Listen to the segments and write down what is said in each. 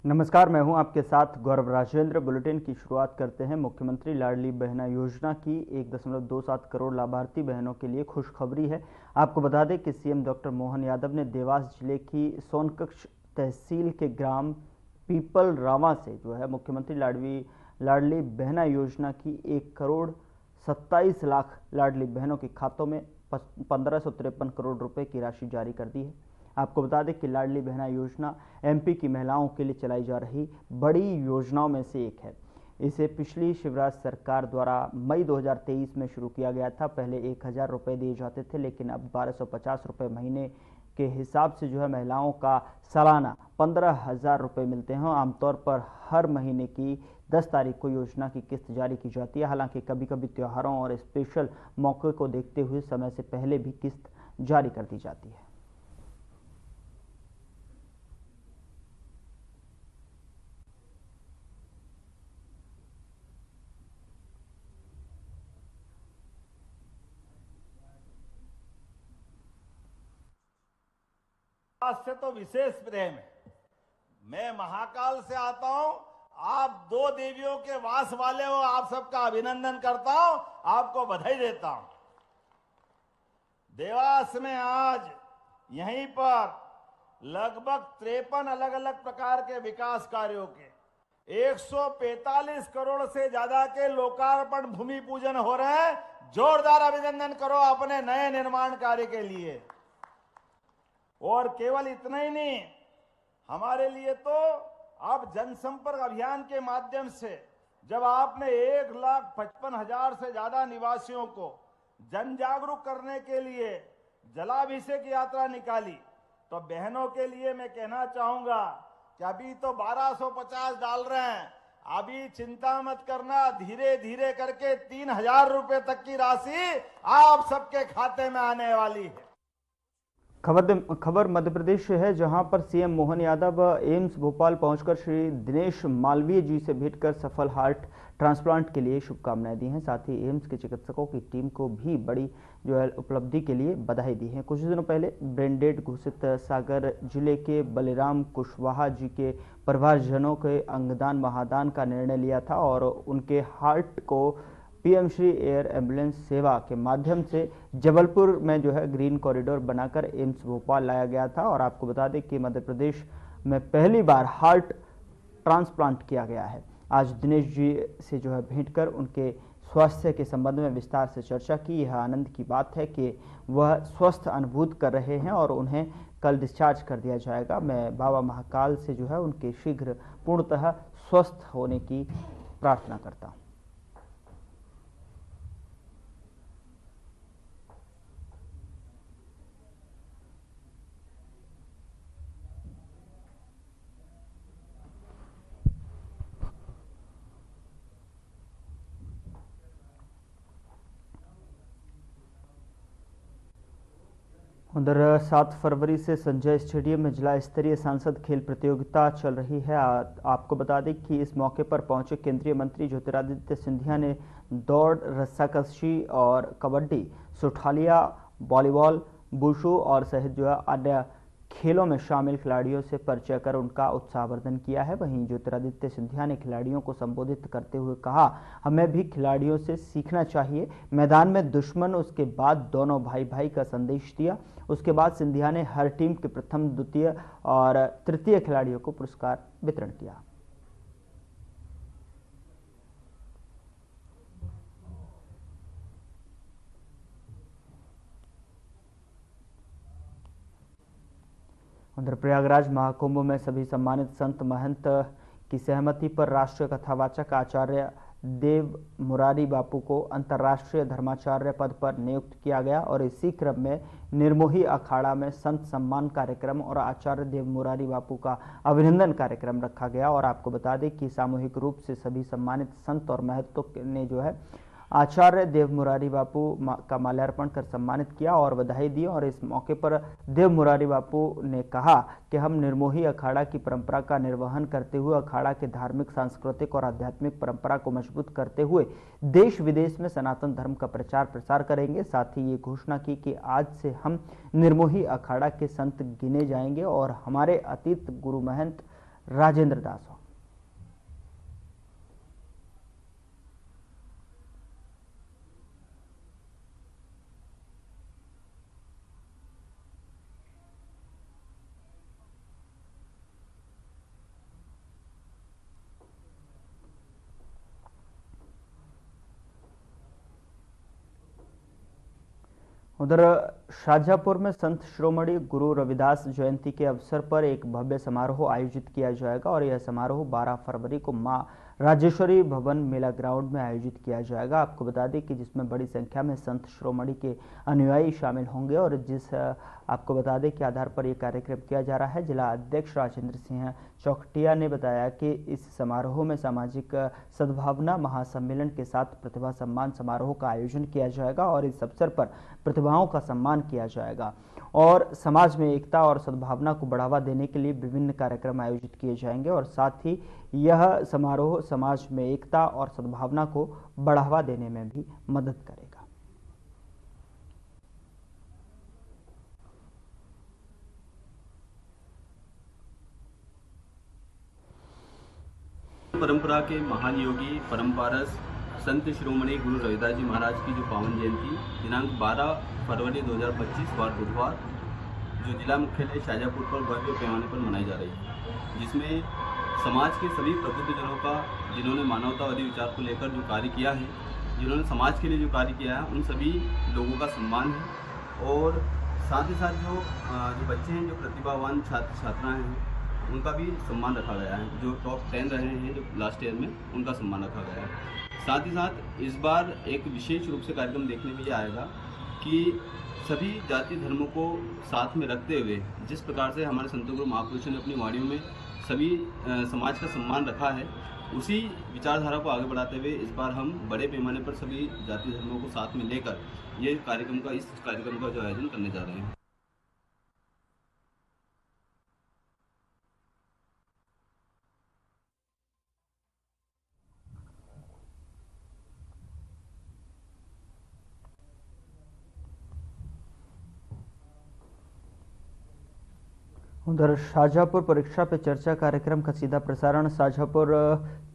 नमस्कार, मैं हूं आपके साथ गौरव राजेंद्र। बुलेटिन की शुरुआत करते हैं। मुख्यमंत्री लाडली बहना योजना की 1.27 करोड़ लाभार्थी बहनों के लिए खुशखबरी है। आपको बता दें कि सीएम डॉक्टर मोहन यादव ने देवास जिले की सोनकच्छ तहसील के ग्राम पीपल रावा से मुख्यमंत्री लाडली बहना योजना की 1 करोड़ 27 लाख लाडली बहनों के खातों में 1553 करोड़ रुपए की राशि जारी कर दी है। आपको बता दें कि लाडली बहना योजना एमपी की महिलाओं के लिए चलाई जा रही बड़ी योजनाओं में से एक है। इसे पिछली शिवराज सरकार द्वारा मई 2023 में शुरू किया गया था। पहले 1000 रुपये दिए जाते थे, लेकिन अब 1250 रुपये महीने के हिसाब से महिलाओं का सालाना 15,000 रुपये मिलते हैं। आमतौर पर हर महीने की 10 तारीख को योजना की किस्त जारी की जाती है। हालांकि कभी कभी त्योहारों और स्पेशल मौके को देखते हुए समय से पहले भी किस्त जारी कर दी जाती है। से तो विशेष प्रेम है। मैं महाकाल से आता हूं, आप दो देवियों के वास वाले हो। आप सबका अभिनंदन करता हूं, आपको बधाई देता हूं। देवास में आज यहीं पर लगभग 53 अलग अलग प्रकार के विकास कार्यों के 145 करोड़ से ज्यादा के लोकार्पण भूमि पूजन हो रहे हैं। जोरदार अभिनंदन करो अपने नए निर्माण कार्य के लिए। और केवल इतना ही नहीं, हमारे लिए तो अब जनसंपर्क अभियान के माध्यम से जब आपने 1,55,000 से ज्यादा निवासियों को जन जागरूक करने के लिए जलाभिषेक यात्रा निकाली, तो बहनों के लिए मैं कहना चाहूंगा कि अभी तो 1250 डाल रहे हैं, अभी चिंता मत करना, धीरे धीरे करके 3,000 रुपए तक की राशि आप सबके खाते में आने वाली है। खबर मध्य प्रदेश से है, जहां पर सीएम मोहन यादव एम्स भोपाल पहुंचकर श्री दिनेश मालवीय जी से भेंट कर सफल हार्ट ट्रांसप्लांट के लिए शुभकामनाएं दी हैं। साथ ही एम्स के चिकित्सकों की टीम को भी बड़ी उपलब्धि के लिए बधाई दी है। कुछ दिनों पहले ब्रेन डेड घोषित सागर जिले के बलिराम कुशवाहा जी के परिवारजनों के अंगदान महादान का निर्णय लिया था और उनके हार्ट को पीएम श्री एयर एम्बुलेंस सेवा के माध्यम से जबलपुर में ग्रीन कॉरिडोर बनाकर एम्स भोपाल लाया गया था। और आपको बता दें कि मध्य प्रदेश में पहली बार हार्ट ट्रांसप्लांट किया गया है। आज दिनेश जी से भेंट कर उनके स्वास्थ्य के संबंध में विस्तार से चर्चा की। यह आनंद की बात है कि वह स्वस्थ अनुभूत कर रहे हैं और उन्हें कल डिस्चार्ज कर दिया जाएगा। मैं बाबा महाकाल से उनके शीघ्र पूर्णतः स्वस्थ होने की प्रार्थना करता हूँ। उधर 7 फरवरी से संजय स्टेडियम में जिला स्तरीय सांसद खेल प्रतियोगिता चल रही है। आपको बता दें कि इस मौके पर पहुंचे केंद्रीय मंत्री ज्योतिरादित्य सिंधिया ने दौड़, रस्साकशी और कबड्डी, सुठालिया, वॉलीबॉल, वुशु और सहित अन्य खेलों में शामिल खिलाड़ियों से परिचय कर उनका उत्साहवर्धन किया है। वहीं ज्योतिरादित्य सिंधिया ने खिलाड़ियों को संबोधित करते हुए कहा, हमें भी खिलाड़ियों से सीखना चाहिए। मैदान में दुश्मन, उसके बाद दोनों भाई भाई का संदेश दिया। उसके बाद सिंधिया ने हर टीम के प्रथम, द्वितीय और तृतीय खिलाड़ियों को पुरस्कार वितरण किया। उधर प्रयागराज महाकुंभ में सभी सम्मानित संत महंत की सहमति पर राष्ट्रीय कथावाचक आचार्य देव मुरारी बापू को अंतर्राष्ट्रीय धर्माचार्य पद पर नियुक्त किया गया और इसी क्रम में निर्मोही अखाड़ा में संत सम्मान कार्यक्रम और आचार्य देव मुरारी बापू का अभिनंदन कार्यक्रम रखा गया। और आपको बता दें कि सामूहिक रूप से सभी सम्मानित संत और महंतों ने आचार्य देव मुरारी बापू का माल्यार्पण कर सम्मानित किया और बधाई दी। और इस मौके पर देव मुरारी बापू ने कहा कि हम निर्मोही अखाड़ा की परंपरा का निर्वहन करते हुए अखाड़ा के धार्मिक, सांस्कृतिक और आध्यात्मिक परंपरा को मजबूत करते हुए देश विदेश में सनातन धर्म का प्रचार प्रसार करेंगे। साथ ही ये घोषणा की कि आज से हम निर्मोही अखाड़ा के संत गिने जाएंगे और हमारे अतीत गुरु महंत राजेंद्र दास हो। उधर शाजापुर में संत शिरोमणि गुरु रविदास जयंती के अवसर पर एक भव्य समारोह आयोजित किया जाएगा और यह समारोह 12 फरवरी को मां राजेश्वरी भवन मेला ग्राउंड में आयोजित किया जाएगा। आपको बता दें कि जिसमें बड़ी संख्या में संत शिरोमणि के अनुयायी शामिल होंगे और आपको बता दें कि आधार पर यह कार्यक्रम किया जा रहा है। जिला अध्यक्ष राजेंद्र सिंह चौखटिया ने बताया कि इस समारोह में सामाजिक सद्भावना महासम्मेलन के साथ प्रतिभा सम्मान समारोह का आयोजन किया जाएगा और इस अवसर पर प्रतिभाओं का सम्मान किया जाएगा और समाज में एकता और सद्भावना को बढ़ावा देने के लिए विभिन्न कार्यक्रम आयोजित किए जाएंगे और साथ ही यह समारोह समाज में एकता और सद्भावना को बढ़ावा देने में भी मदद करेगा। परंपरा के महान योगी परम पारस संत शिरोमणि गुरु रविदास जी महाराज की जो पावन जयंती दिनांक 12 फरवरी 2025 वार बुधवार जो जिला मुख्यालय शाजापुर पर भव्य पैमाने पर मनाई जा रही है, जिसमें समाज के सभी प्रबुद्धजनों का जिन्होंने मानवतावादी विचार को लेकर जो कार्य किया है, जिन्होंने समाज के लिए जो कार्य किया है, उन सभी लोगों का सम्मान है और साथ ही साथ जो बच्चे हैं, जो प्रतिभावान छात्र छात्राएँ हैं, उनका भी सम्मान रखा गया है। जो टॉप 10 रहे हैं जो लास्ट ईयर में, उनका सम्मान रखा गया है। साथ ही साथ इस बार एक विशेष रूप से कार्यक्रम देखने में ये आएगा कि सभी जाति धर्मों को साथ में रखते हुए जिस प्रकार से हमारे संत गुरु महापुरुषों ने अपनी वाणियों में सभी समाज का सम्मान रखा है, उसी विचारधारा को आगे बढ़ाते हुए इस बार हम बड़े पैमाने पर सभी जाति धर्मों को साथ में लेकर इस कार्यक्रम का जो आयोजन करने जा रहे हैं। उधर शाजापुर परीक्षा पे चर्चा कार्यक्रम का सीधा प्रसारण शाजापुर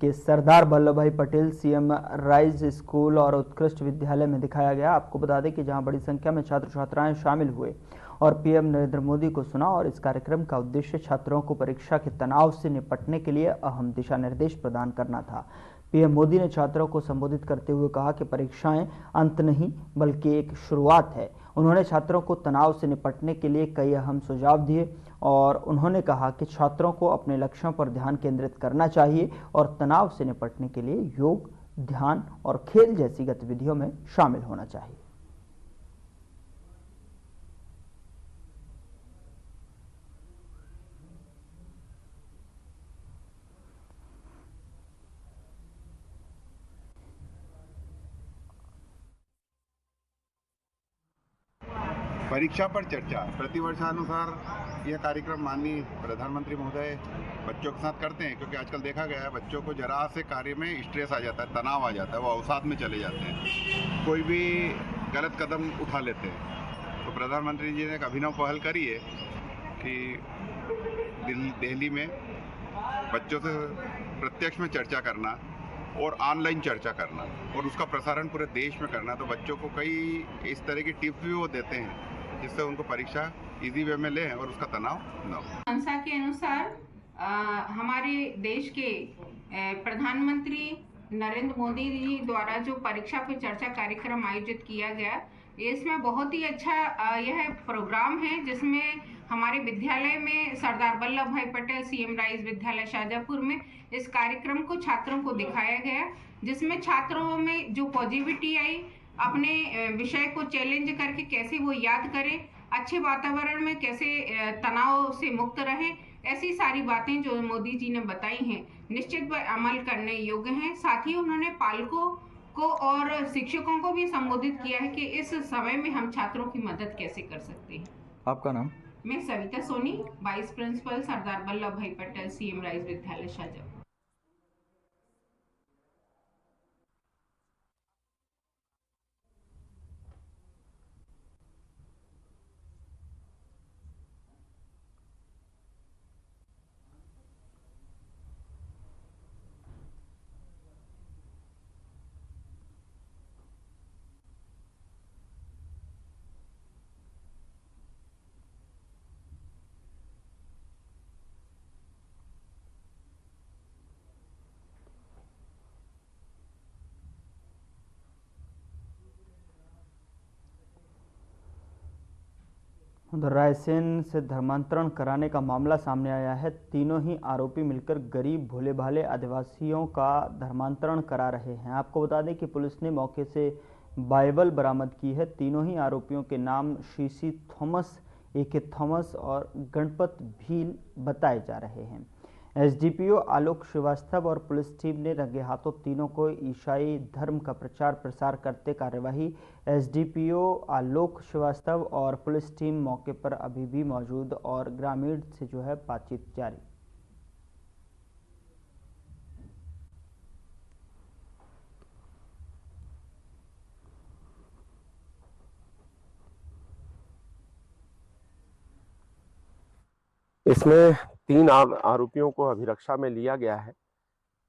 के सरदार वल्लभ भाई पटेल सीएम राइज स्कूल और उत्कृष्ट विद्यालय में दिखाया गया। आपको बता दें कि जहां बड़ी संख्या में छात्र छात्राएं शामिल हुए और पीएम नरेंद्र मोदी को सुना और इस कार्यक्रम का उद्देश्य छात्रों को परीक्षा के तनाव से निपटने के लिए अहम दिशा निर्देश प्रदान करना था। पीएम मोदी ने छात्रों को संबोधित करते हुए कहा कि परीक्षाएं अंत नहीं बल्कि एक शुरुआत है। उन्होंने छात्रों को तनाव से निपटने के लिए कई अहम सुझाव दिए और उन्होंने कहा कि छात्रों को अपने लक्ष्यों पर ध्यान केंद्रित करना चाहिए और तनाव से निपटने के लिए योग, ध्यान और खेल जैसी गतिविधियों में शामिल होना चाहिए। परीक्षा पर चर्चा प्रतिवर्षानुसार यह कार्यक्रम माननीय प्रधानमंत्री महोदय बच्चों के साथ करते हैं, क्योंकि आजकल देखा गया है बच्चों को जरा से कार्य में स्ट्रेस आ जाता है, तनाव आ जाता है, वो अवसाद में चले जाते हैं, कोई भी गलत कदम उठा लेते हैं। तो प्रधानमंत्री जी ने एक अभिनव पहल करी है कि दिल्ली में बच्चों से प्रत्यक्ष में चर्चा करना और ऑनलाइन चर्चा करना और उसका प्रसारण पूरे देश में करना। तो बच्चों को कई इस तरह की टिप्स भी वो देते हैं जिससे उनको परीक्षा इजी वे में ले और उसका तनाव न हो। संस्था के अनुसार हमारे देश के प्रधानमंत्री नरेंद्र मोदी जी द्वारा जो परीक्षा पे चर्चा कार्यक्रम आयोजित किया गया, इसमें बहुत ही अच्छा यह प्रोग्राम है, जिसमें हमारे विद्यालय में सरदार वल्लभ भाई पटेल सीएम राइज विद्यालय शाजापुर में इस कार्यक्रम को छात्रों को दिखाया गया, जिसमें छात्रों में जो पॉजिटिविटी आई, अपने विषय को चैलेंज करके कैसे वो याद करें, अच्छे वातावरण में कैसे तनाव से मुक्त रहें, ऐसी सारी बातें जो मोदी जी ने बताई हैं निश्चित अमल करने योग्य हैं। साथ ही उन्होंने पालकों को और शिक्षकों को भी संबोधित किया है कि इस समय में हम छात्रों की मदद कैसे कर सकते हैं। आपका नाम? मैं सविता सोनी, वाइस प्रिंसिपल सरदार वल्लभ भाई पटेल सीएम राइज विद्यालय शाजापुर। उधर रायसेन से धर्मांतरण कराने का मामला सामने आया है। तीनों ही आरोपी मिलकर गरीब भोले भाले आदिवासियों का धर्मांतरण करा रहे हैं। आपको बता दें कि पुलिस ने मौके से बाइबल बरामद की है। तीनों ही आरोपियों के नाम शीशी थॉमस, AK थॉमस और गणपत भील बताए जा रहे हैं। SDPO आलोक श्रीवास्तव और पुलिस टीम ने रंगे हाथों तीनों को ईसाई धर्म का प्रचार प्रसार करते कार्यवाही। SDPO आलोक श्रीवास्तव और पुलिस टीम मौके पर अभी भी मौजूद और ग्रामीण से जो है बातचीत जारी। इसमें 3 आरोपियों को अभिरक्षा में लिया गया है।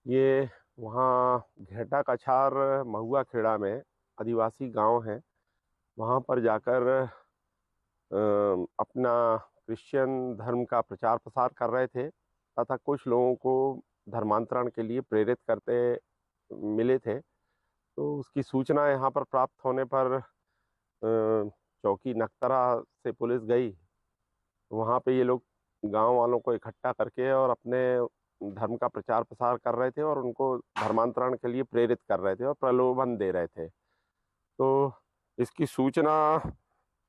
ये वहाँ घेटा कछार महुआ खेड़ा में आदिवासी गांव है, वहाँ पर जाकर अपना क्रिश्चियन धर्म का प्रचार प्रसार कर रहे थे तथा कुछ लोगों को धर्मांतरण के लिए प्रेरित करते मिले थे। तो उसकी सूचना यहाँ पर प्राप्त होने पर चौकी नक्तरा से पुलिस गई। वहाँ पे ये लोग गांव वालों को इकट्ठा करके और अपने धर्म का प्रचार प्रसार कर रहे थे और उनको धर्मांतरण के लिए प्रेरित कर रहे थे और प्रलोभन दे रहे थे। तो इसकी सूचना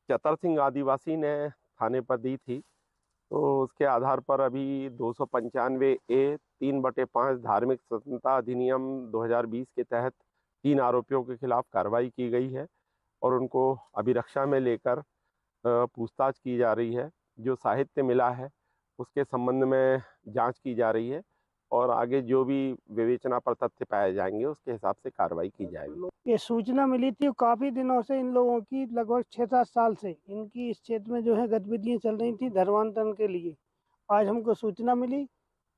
चतर सिंह आदिवासी ने थाने पर दी थी। तो उसके आधार पर अभी 295A 3/5 धार्मिक स्वतंत्रता अधिनियम 2020 के तहत 3 आरोपियों के खिलाफ कार्रवाई की गई है और उनको अभिरक्षा में लेकर पूछताछ की जा रही है। जो साहित्य मिला है उसके संबंध में जांच की जा रही है और आगे जो भी विवेचना पर तथ्य पाए जाएंगे उसके हिसाब से कार्रवाई की जाएगी। ये सूचना मिली थी काफी दिनों से, इन लोगों की लगभग 6-7 साल से इनकी इस क्षेत्र में जो है गतिविधियां चल रही थी धर्मांतरण के लिए। आज हमको सूचना मिली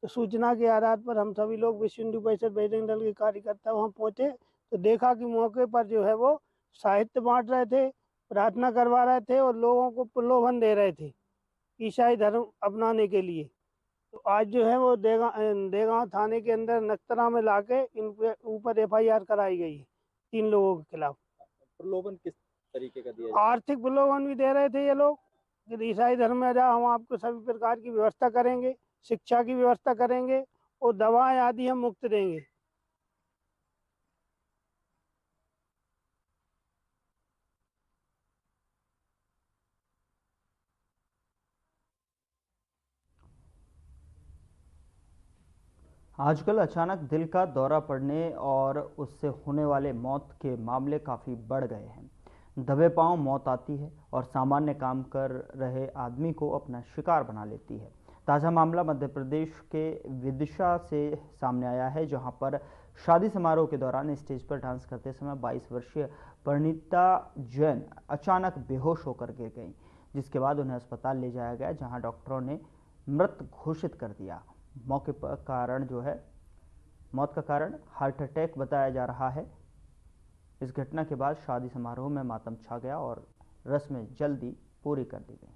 तो सूचना के आधार पर हम सभी लोग विश्व हिंदू परिषद बजरंग दल के कार्यकर्ता वहाँ पहुंचे तो देखा कि मौके पर जो है वो साहित्य बांट रहे थे, प्रार्थना करवा रहे थे और लोगों को प्रलोभन दे रहे थे ईसाई धर्म अपनाने के लिए। तो आज जो है वो देगांव थाने के अंदर नक्तरा में लाके इन ऊपर FIR कराई गई है 3 लोगों के खिलाफ। प्रलोभन किस तरीके का दिया? आर्थिक प्रलोभन भी दे रहे थे ये लोग कि ईसाई धर्म में जाओ, हम आपको सभी प्रकार की व्यवस्था करेंगे, शिक्षा की व्यवस्था करेंगे और दवाएं आदि हम मुफ्त देंगे। आजकल अचानक दिल का दौरा पड़ने और उससे होने वाले मौत के मामले काफ़ी बढ़ गए हैं। दबे पांव मौत आती है और सामान्य काम कर रहे आदमी को अपना शिकार बना लेती है। ताज़ा मामला मध्य प्रदेश के विदिशा से सामने आया है, जहां पर शादी समारोह के दौरान स्टेज पर डांस करते समय 22 वर्षीय परिणीता जैन अचानक बेहोश होकर गिर गईं, जिसके बाद उन्हें अस्पताल ले जाया गया, जहां डॉक्टरों ने मृत घोषित कर दिया। मौके पर कारण जो है मौत का कारण हार्ट अटैक बताया जा रहा है। इस घटना के बाद शादी समारोह में मातम छा गया और रस्में जल्दी पूरी कर दी गई।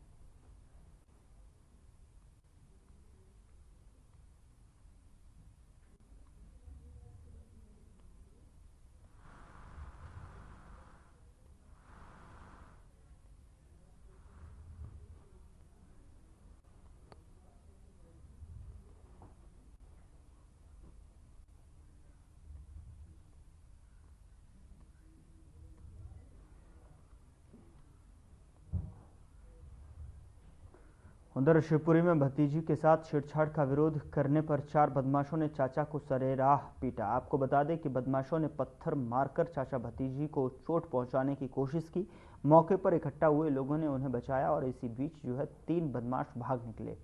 उधर शिवपुरी में भतीजी के साथ छेड़छाड़ का विरोध करने पर 4 बदमाशों ने चाचा को सरेराह पीटा। आपको बता दें कि बदमाशों ने पत्थर मारकर चाचा भतीजी को चोट पहुंचाने की कोशिश की। मौके पर इकट्ठा हुए लोगों ने उन्हें बचाया और इसी बीच जो है 3 बदमाश भाग निकले।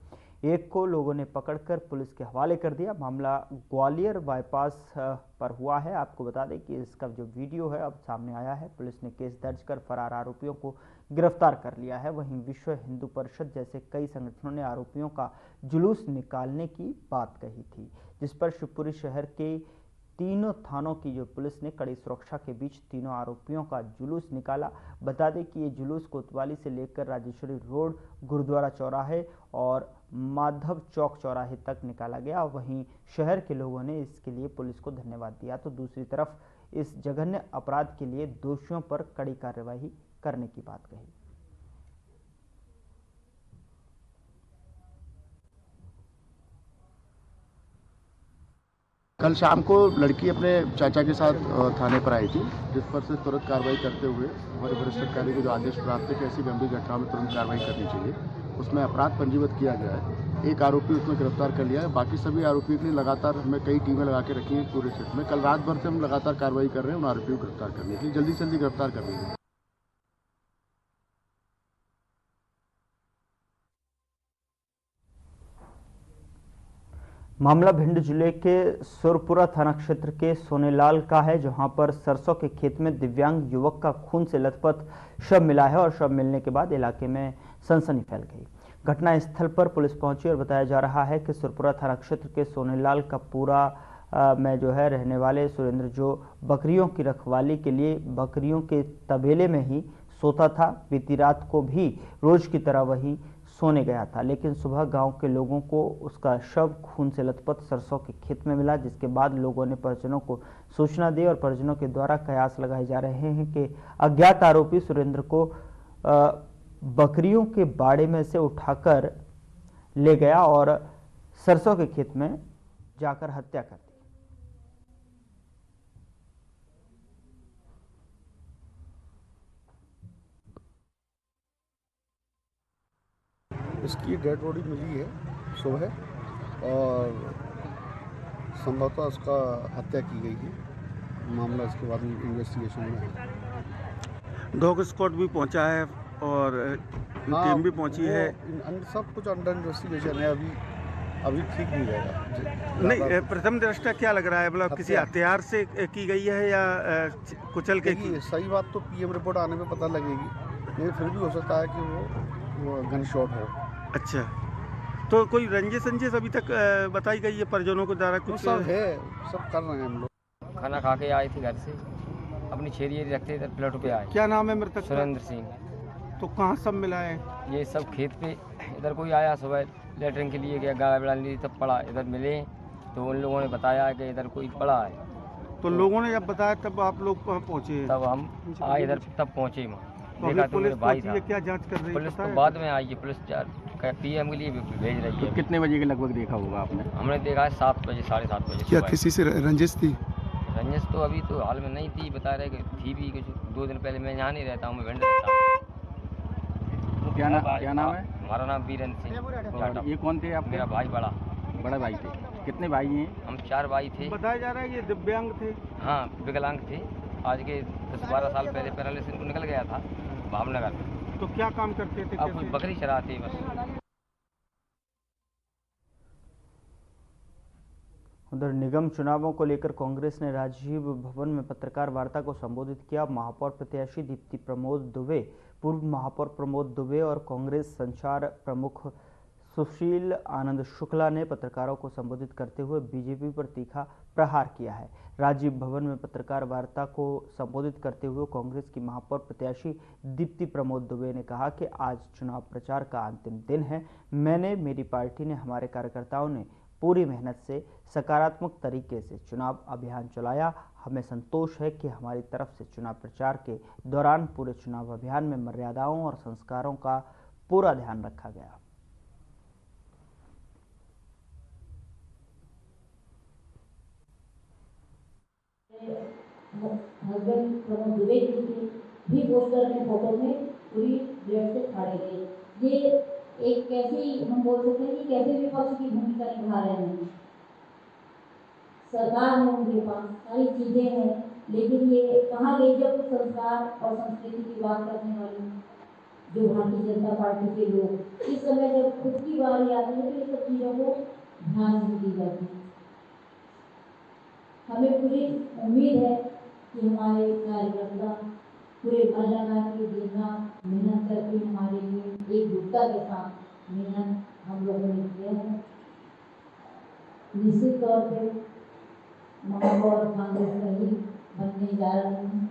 एक को लोगों ने पकड़कर पुलिस के हवाले कर दिया। मामला ग्वालियर बाईपास पर हुआ है। आपको बता दें कि इसका जो वीडियो है अब सामने आया है। पुलिस ने केस दर्ज कर फरार आरोपियों को गिरफ्तार कर लिया है। वहीं विश्व हिंदू परिषद जैसे कई संगठनों ने आरोपियों का जुलूस निकालने की बात कही थी, जिस पर शिवपुरी शहर के तीनों थानों की जो पुलिस ने कड़ी सुरक्षा के बीच तीनों आरोपियों का जुलूस निकाला। बता दें कि ये जुलूस कोतवाली से लेकर राजेश्वरी रोड, गुरुद्वारा चौराहे और माधव चौक चौराहे तक निकाला गया। वहीं शहर के लोगों ने इसके लिए पुलिस को धन्यवाद दिया, तो दूसरी तरफ इस जघन्य अपराध के लिए दोषियों पर कड़ी कार्रवाई करने की बात कही। कल शाम को लड़की अपने चाचा के साथ थाने पर आई थी, जिस पर से तुरंत कार्रवाई करते हुए हमारे वरिष्ठ अधिकारी को जो आदेश प्राप्त है कि ऐसी गंभीर घटनाओं में तुरंत कार्रवाई करनी चाहिए। उसमें अपराध पंजीबद्ध किया गया है। एक आरोपी उसमें गिरफ्तार कर लिया है। बाकी सभी आरोपियों के लिए लगातार हमें कई टीमें लगा के रखी हैं पूरे क्षेत्र में। कल रात भर से हम लगातार कार्रवाई कर रहे हैं उन आरोपियों को गिरफ्तार करने के लिए, जल्दी से जल्दी गिरफ्तार करने के लिए। मामला भिंड जिले के सुरपुरा थाना क्षेत्र के सोनेलाल का है, जहां पर सरसों के खेत में दिव्यांग युवक का खून से लथपथ शव मिला है और शव मिलने के बाद इलाके में सनसनी फैल गई। घटना स्थल पर पुलिस पहुंची और बताया जा रहा है कि सुरपुरा थाना क्षेत्र के सोनेलाल का पूरा में रहने वाले सुरेंद्र, जो बकरियों की रखवाली के लिए बकरियों के तबेले में ही सोता था। बीती रात को भी रोज की तरह वही सोने गया था, लेकिन सुबह गांव के लोगों को उसका शव खून से लथपथ सरसों के खेत में मिला, जिसके बाद लोगों ने परिजनों को सूचना दी और परिजनों के द्वारा कयास लगाए जा रहे हैं कि अज्ञात आरोपी सुरेंद्र को बकरियों के बाड़े में से उठाकर ले गया और सरसों के खेत में जाकर हत्या कर दी। इसकी डेड बॉडी मिली है सुबह और संभवतः उसका हत्या की गई है। मामला इसके बाद इन्वेस्टिगेशन में है। डॉग स्क्वाड भी पहुंचा है और टीम भी पहुंची है। सब कुछ अंडर इन्वेस्टिगेशन है। अभी ठीक नहीं रहेगा। नहीं, प्रथम दृष्टया क्या लग रहा है, मतलब किसी हथियार से की गई है या कुचल के की? सही बात तो पीएम रिपोर्ट आने में पता लगेगी, लेकिन फिर भी हो सकता है कि वो गन शॉट हो। अच्छा, तो कोई रंजिश अभी तक बताई गई है परिजनों को द्वारा? कुछ सब है, सब कर रहे हैं हम लोग। खाना खा के आए थे घर से, अपनी छेरी रखते इधर प्लेटों पे आए। क्या नाम है मृतक? सुरेंद्र सिंह। तो कहाँ सब मिला है? ये सब खेत पे, इधर कोई आया सुबह लेटरिन के लिए गया, गाय बिड़ा ली, तब पड़ा इधर मिले तो उन लोगों ने बताया कि इधर कोई पड़ा है। तो लोगों ने जब बताया तब आप लोग पहुँचे? तब हम आए इधर, तब पहुँचे वहाँ। तो देखा तो मेरे भाई था। क्या जांच कर रही है? पुलिस तो बाद में आई है, पुलिस पीएम के लिए भेज रही है। तो कितने बजे के लगभग देखा होगा आपने? हमने देखा है 7 बजे, 7:30 बजे। क्या किसी से रंजिश थी? रंजिश तो अभी तो हाल में नहीं थी, बता रहे कि थी भी कुछ 2 दिन पहले। मैं यहाँ नहीं रहता हूँ, मैं भिंड रहता हूँ। क्या नाम है? हमारा नाम वीरेंद्र सिंह। ये कौन थे आप? मेरा भाई बड़ा भाई थे। कितने भाई हैं? हम 4 भाई थे। बताया जा रहा है ये दिव्यांग थे? हाँ, विकलांग थे। आज के 10-12 साल पहले पैरालिसिस को निकल गया था भावनगर में। तो क्या काम करते थे? अब कुछ बकरी चराते बस। उधर निगम चुनावों को लेकर कांग्रेस ने राजीव भवन में पत्रकार वार्ता को संबोधित किया। महापौर प्रत्याशी दीप्ति प्रमोद दुबे, पूर्व महापौर प्रमोद दुबे और कांग्रेस संचार प्रमुख सुशील आनंद शुक्ला ने पत्रकारों को संबोधित करते हुए बीजेपी पर तीखा प्रहार किया है। राजीव भवन में पत्रकार वार्ता को संबोधित करते हुए कांग्रेस की महापौर प्रत्याशी दीप्ति प्रमोद दुबे ने कहा कि आज चुनाव प्रचार का अंतिम दिन है। मैंने, मेरी पार्टी ने, हमारे कार्यकर्ताओं ने पूरी मेहनत से सकारात्मक तरीके से चुनाव अभियान चलाया। हमें संतोष है कि हमारी तरफ से चुनाव प्रचार के दौरान पूरे चुनाव अभियान में मर्यादाओं और संस्कारों का पूरा ध्यान रखा गया। हस्बैंड प्रमोद दुबे जी भी पोस्टर की फोटो में पूरी ब्लड से फाड़े गए। ये एक कैसी, हम बोल सकते हैं कि कैसे विपक्ष की भूमिका निभा रहे हैं। सरकार है, उनके पास सारी चीजें हैं, लेकिन ये कहाँ गई जब संस्कार और संस्कृति की बात करने वाली जो भारतीय जनता पार्टी के लोग, इस समय जब खुद की बारी आती है तो ये सब चीजों को ध्यान नहीं दी जाती। हमें पूरी उम्मीद है कि हमारे कार्यकर्ता पूरे लगा के देना, मेहनत करके हमारे लिए एकजुटता के साथ मेहनत हम लोगों ने किया है। निश्चित तौर पे महापौर कांग्रेस का ही बनने जा रहे हैं।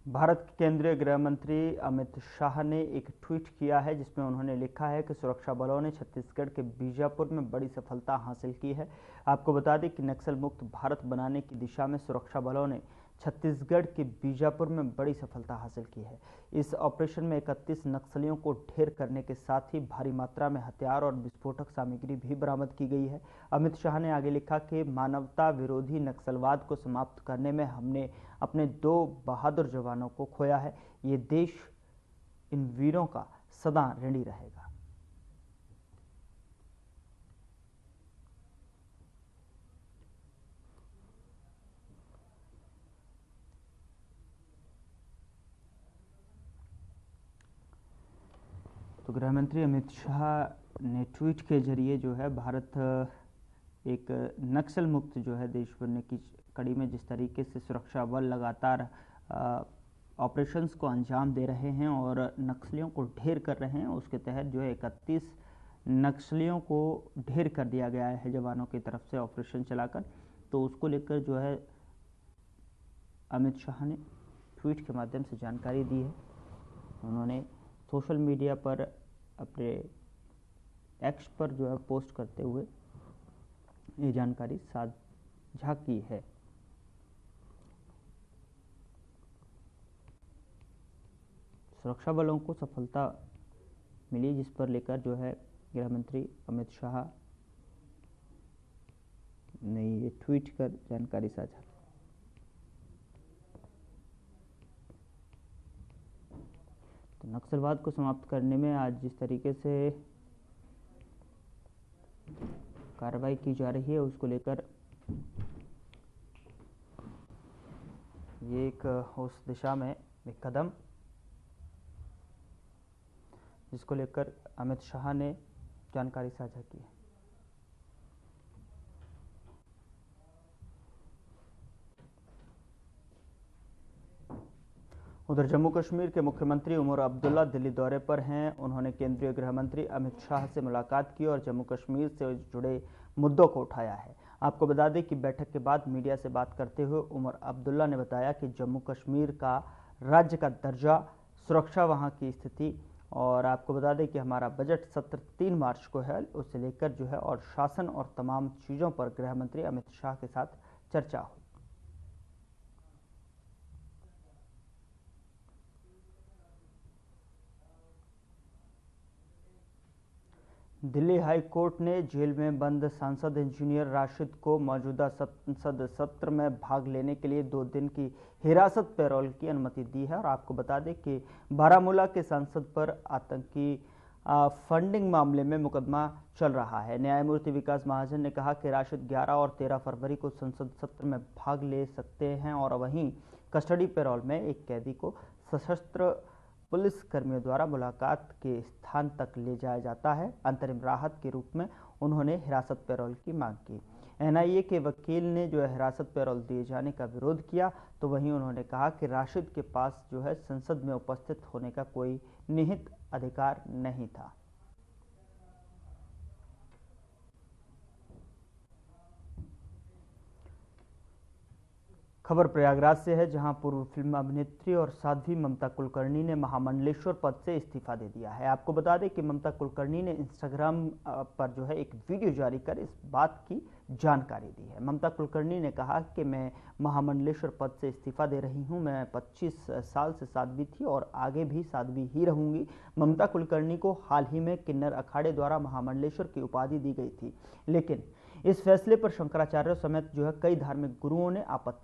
भारत के केंद्रीय गृह मंत्री अमित शाह ने एक ट्वीट किया है जिसमें उन्होंने लिखा है कि सुरक्षा बलों ने छत्तीसगढ़ के बीजापुर में बड़ी सफलता हासिल की है। आपको बता दें कि नक्सल मुक्त भारत बनाने की दिशा में सुरक्षा बलों ने छत्तीसगढ़ के बीजापुर में बड़ी सफलता हासिल की है। इस ऑपरेशन में 31 नक्सलियों को ढेर करने के साथ ही भारी मात्रा में हथियार और विस्फोटक सामग्री भी बरामद की गई है। अमित शाह ने आगे लिखा कि मानवता विरोधी नक्सलवाद को समाप्त करने में हमने अपने 2 बहादुर जवानों को खोया है। ये देश इन वीरों का सदा ऋणी रहेगा। तो गृह मंत्री अमित शाह ने ट्वीट के जरिए जो है भारत एक नक्सल मुक्त जो है देश बनने की कड़ी में जिस तरीके से सुरक्षा बल लगातार ऑपरेशंस को अंजाम दे रहे हैं और नक्सलियों को ढेर कर रहे हैं, उसके तहत जो है 31 नक्सलियों को ढेर कर दिया गया है जवानों की तरफ से ऑपरेशन चलाकर। तो उसको लेकर जो है अमित शाह ने ट्वीट के माध्यम से जानकारी दी है। उन्होंने सोशल मीडिया पर अपने एक्स पर जो है पोस्ट करते हुए ये जानकारी साझा की है। सुरक्षा बलों को सफलता मिली, जिस पर लेकर जो है गृह मंत्री अमित शाह ने ये ट्वीट कर जानकारी साझा। तो नक्सलवाद को समाप्त करने में आज जिस तरीके से कार्रवाई की जा रही है उसको लेकर ये एक उस दिशा में एक कदम जिसको लेकर अमित शाह ने जानकारी साझा की है। उधर जम्मू कश्मीर के मुख्यमंत्री उमर अब्दुल्ला दिल्ली दौरे पर हैं। उन्होंने केंद्रीय गृह मंत्री अमित शाह से मुलाकात की और जम्मू कश्मीर से जुड़े मुद्दों को उठाया है। आपको बता दें कि बैठक के बाद मीडिया से बात करते हुए उमर अब्दुल्ला ने बताया कि जम्मू कश्मीर का राज्य का दर्जा, सुरक्षा, वहां की स्थिति, और आपको बता दें कि हमारा बजट सत्र 3 मार्च को है, उसे लेकर जो है और शासन और तमाम चीज़ों पर गृह मंत्री अमित शाह के साथ चर्चा हुई। दिल्ली हाई कोर्ट ने जेल में बंद सांसद इंजीनियर राशिद को मौजूदा संसद सत्र में भाग लेने के लिए 2 दिन की हिरासत पैरोल की अनुमति दी है। और आपको बता दें कि बारामूला के सांसद पर आतंकी फंडिंग मामले में मुकदमा चल रहा है। न्यायमूर्ति विकास महाजन ने कहा कि राशिद 11 और 13 फरवरी को संसद सत्र में भाग ले सकते हैं और वहीं कस्टडी पैरोल में एक कैदी को सशस्त्र पुलिस कर्मियों द्वारा मुलाकात के स्थान तक ले जाया जाता है। अंतरिम राहत के रूप में उन्होंने हिरासत पैरोल की मांग की। एनआईए के वकील ने जो है हिरासत पैरोल दिए जाने का विरोध किया, तो वहीं उन्होंने कहा कि राशिद के पास जो है संसद में उपस्थित होने का कोई निहित अधिकार नहीं था। खबर प्रयागराज से है, जहां पूर्व फिल्म अभिनेत्री और साध्वी ममता कुलकर्णी ने महामंडलेश्वर पद से इस्तीफा दे दिया है। आपको बता दें कि ममता कुलकर्णी ने इंस्टाग्राम पर जो है एक वीडियो जारी कर इस बात की जानकारी दी है। ममता कुलकर्णी ने कहा कि मैं महामंडलेश्वर पद से इस्तीफा दे रही हूं। मैं 25 साल से साध्वी थी और आगे भी साध्वी ही रहूंगी। ममता कुलकर्णी को हाल ही में किन्नर अखाड़े द्वारा महामंडलेश्वर की उपाधि दी गई थी, लेकिन इस फैसले पर शंकराचार्य समेत जो है कई धार्मिक गुरुओं ने आपत्ति